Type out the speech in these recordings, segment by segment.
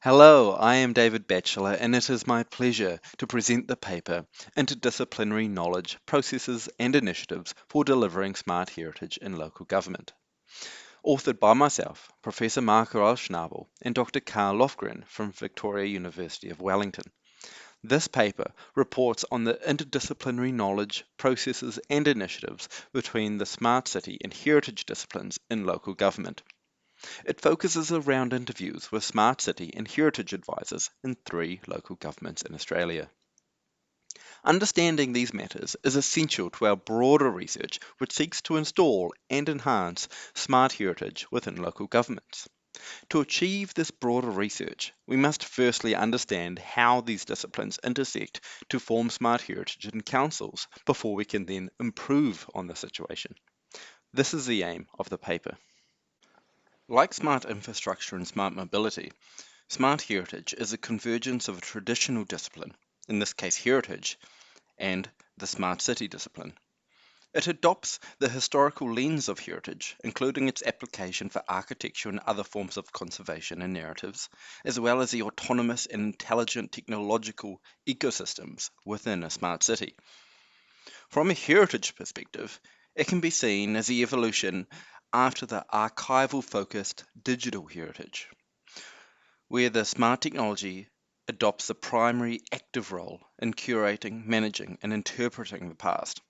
Hello, I am David Batchelor, and it is my pleasure to present the paper Interdisciplinary Knowledge, Processes and Initiatives for Delivering Smart Heritage in Local Government, authored by myself, Professor Marco Schnabel, and Dr. Carl Lofgren from Victoria University of Wellington. This paper reports on the interdisciplinary knowledge, processes and initiatives between the smart city and heritage disciplines in local government. It focuses around interviews with smart city and heritage advisors in 3 local governments in Australia. Understanding these matters is essential to our broader research, which seeks to install and enhance smart heritage within local governments. To achieve this broader research, we must firstly understand how these disciplines intersect to form smart heritage in councils before we can then improve on the situation. This is the aim of the paper. Like smart infrastructure and smart mobility, smart heritage is a convergence of a traditional discipline, in this case heritage, and the smart city discipline. It adopts the historical lens of heritage, including its application for architecture and other forms of conservation and narratives, as well as the autonomous and intelligent technological ecosystems within a smart city. From a heritage perspective, it can be seen as the evolution after the archival focused digital heritage, where the smart technology adopts the primary active role in curating, managing, and interpreting the past.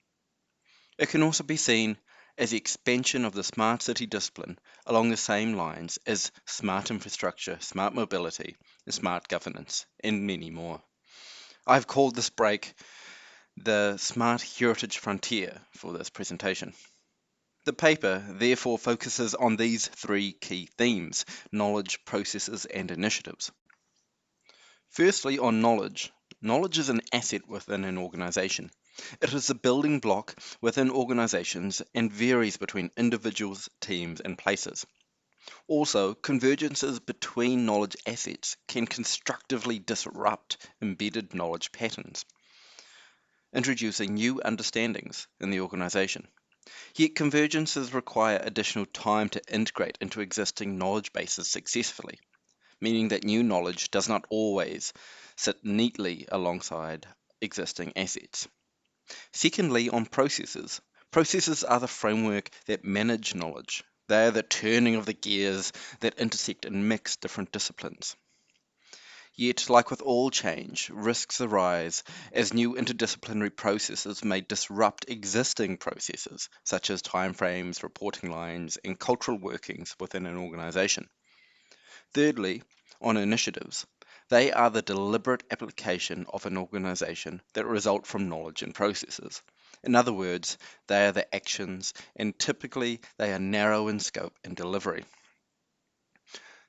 It can also be seen as the expansion of the smart city discipline along the same lines as smart infrastructure, smart mobility, and smart governance, and many more. I've called this break the Smart Heritage Frontier for this presentation. The paper therefore focuses on these 3 key themes: knowledge, processes, and initiatives. Firstly, on knowledge. Knowledge is an asset within an organization. It is a building block within organizations and varies between individuals, teams, and places. Also, convergences between knowledge assets can constructively disrupt embedded knowledge patterns, introducing new understandings in the organization. Yet convergences require additional time to integrate into existing knowledge bases successfully, meaning that new knowledge does not always sit neatly alongside existing assets. Secondly, on processes. Processes are the framework that manage knowledge. They are the turning of the gears that intersect and mix different disciplines. Yet, like with all change, risks arise as new interdisciplinary processes may disrupt existing processes, such as timeframes, reporting lines, and cultural workings within an organization. Thirdly, on initiatives. They are the deliberate application of an organization that result from knowledge and processes. In other words, they are the actions, and typically they are narrow in scope and delivery.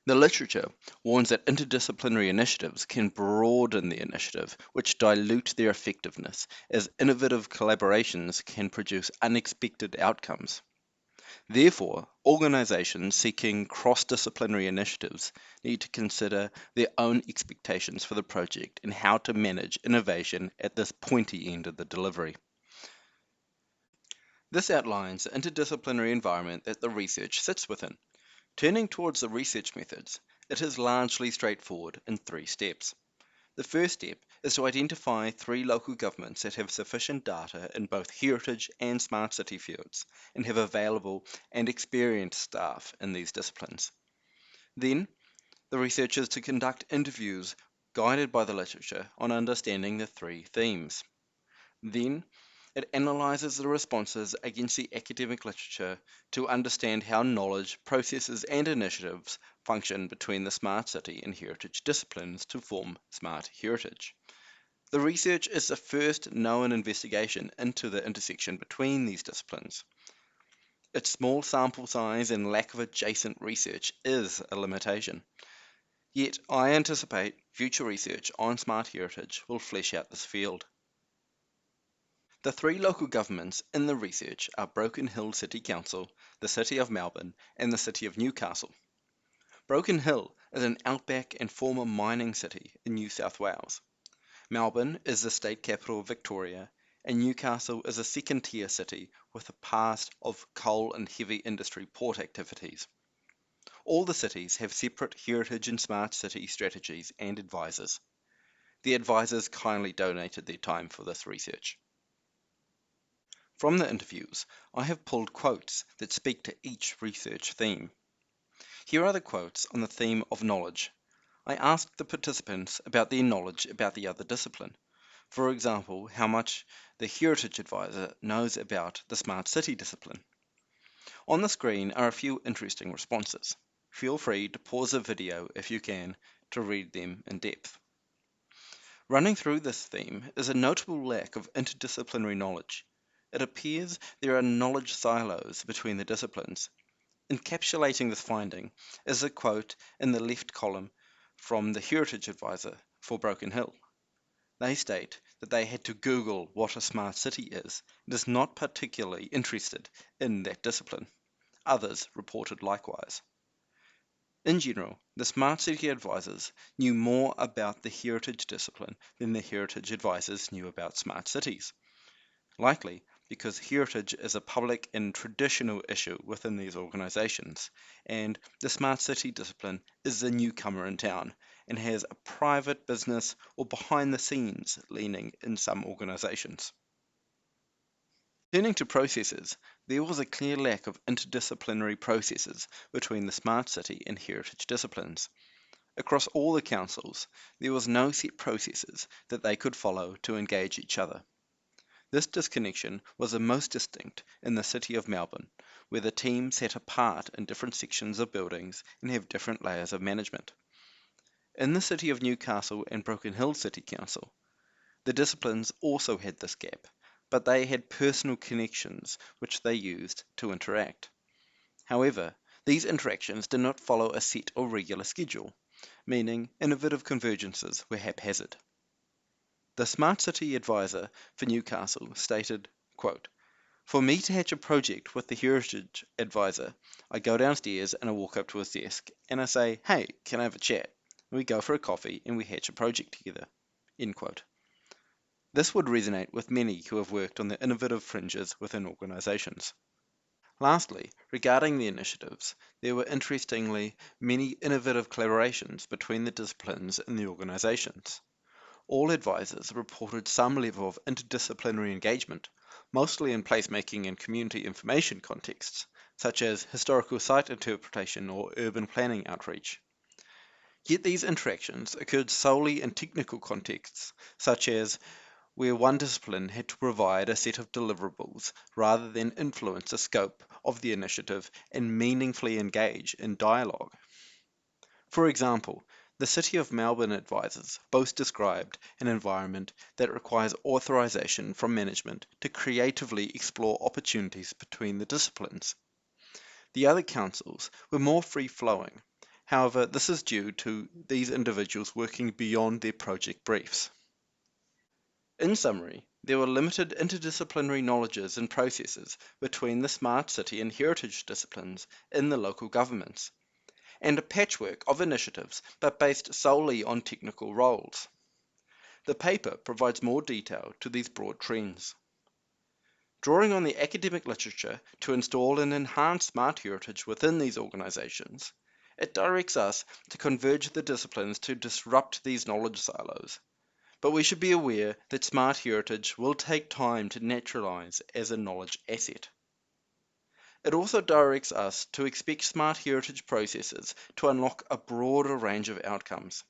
The literature warns that interdisciplinary initiatives can broaden the initiative, which dilute their effectiveness, as innovative collaborations can produce unexpected outcomes. Therefore, organizations seeking cross-disciplinary initiatives need to consider their own expectations for the project and how to manage innovation at this pointy end of the delivery. This outlines the interdisciplinary environment that the research sits within. Turning towards the research methods, it is largely straightforward in 3 steps. The first step is to identify 3 local governments that have sufficient data in both heritage and smart city fields and have available and experienced staff in these disciplines. Then, the research is to conduct interviews guided by the literature on understanding the 3 themes. Then, it analyzes the responses against the academic literature to understand how knowledge, processes, and initiatives function between the smart city and heritage disciplines to form smart heritage. The research is the first known investigation into the intersection between these disciplines. Its small sample size and lack of adjacent research is a limitation. Yet, I anticipate future research on smart heritage will flesh out this field. The 3 local governments in the research are Broken Hill City Council, the City of Melbourne, and the City of Newcastle. Broken Hill is an outback and former mining city in New South Wales. Melbourne is the state capital of Victoria, and Newcastle is a second-tier city with a past of coal and heavy industry port activities. All the cities have separate heritage and smart city strategies and advisors. The advisors kindly donated their time for this research. From the interviews, I have pulled quotes that speak to each research theme. Here are the quotes on the theme of knowledge. I asked the participants about their knowledge about the other discipline. For example, how much the Heritage Advisor knows about the Smart City discipline. On the screen are a few interesting responses. Feel free to pause the video if you can to read them in depth. Running through this theme is a notable lack of interdisciplinary knowledge. It appears there are knowledge silos between the disciplines. Encapsulating this finding is a quote in the left column from the Heritage Advisor for Broken Hill. They state that they had to Google what a smart city is and is not particularly interested in that discipline. Others reported likewise. In general, the Smart City advisors knew more about the heritage discipline than the heritage advisors knew about smart cities, likely because heritage is a public and traditional issue within these organizations, and the smart city discipline is the newcomer in town and has a private business or behind the scenes leaning in some organizations. Turning to processes, there was a clear lack of interdisciplinary processes between the smart city and heritage disciplines. Across all the councils, there was no set processes that they could follow to engage each other. This disconnection was the most distinct in the city of Melbourne, where the teams sat apart in different sections of buildings and have different layers of management. In the city of Newcastle and Broken Hill City Council, the disciplines also had this gap, but they had personal connections which they used to interact. However, these interactions did not follow a set or regular schedule, meaning innovative convergences were haphazard. The Smart City Advisor for Newcastle stated, quote, "For me to hatch a project with the Heritage Advisor, I go downstairs and I walk up to his desk and I say, 'Hey, can I have a chat?' We go for a coffee and we hatch a project together." End quote. This would resonate with many who have worked on the innovative fringes within organizations. Lastly, regarding the initiatives, there were interestingly many innovative collaborations between the disciplines in the organizations. All advisors reported some level of interdisciplinary engagement, mostly in placemaking and community information contexts, such as historical site interpretation or urban planning outreach. Yet these interactions occurred solely in technical contexts, such as where one discipline had to provide a set of deliverables rather than influence the scope of the initiative and meaningfully engage in dialogue. For example, the City of Melbourne advisors both described an environment that requires authorization from management to creatively explore opportunities between the disciplines. The other councils were more free-flowing. However, this is due to these individuals working beyond their project briefs. In summary, there were limited interdisciplinary knowledges and processes between the smart city and heritage disciplines in the local governments, and a patchwork of initiatives but based solely on technical roles. The paper provides more detail to these broad trends. Drawing on the academic literature to install and enhance smart heritage within these organizations, it directs us to converge the disciplines to disrupt these knowledge silos. But we should be aware that smart heritage will take time to naturalize as a knowledge asset. It also directs us to expect smart heritage processes to unlock a broader range of outcomes.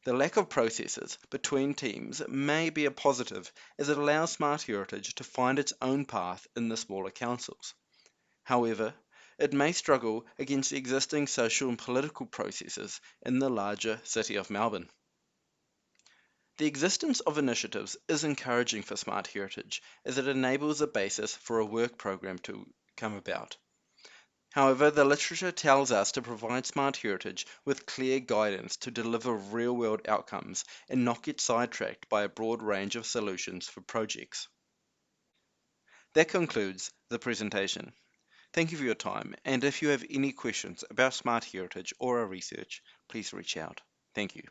The lack of processes between teams may be a positive as it allows smart heritage to find its own path in the smaller councils. However, it may struggle against the existing social and political processes in the larger city of Melbourne. The existence of initiatives is encouraging for smart heritage as it enables a basis for a work program to come about. However, the literature tells us to provide smart heritage with clear guidance to deliver real-world outcomes and not get sidetracked by a broad range of solutions for projects. That concludes the presentation. Thank you for your time, and if you have any questions about smart heritage or our research, please reach out. Thank you.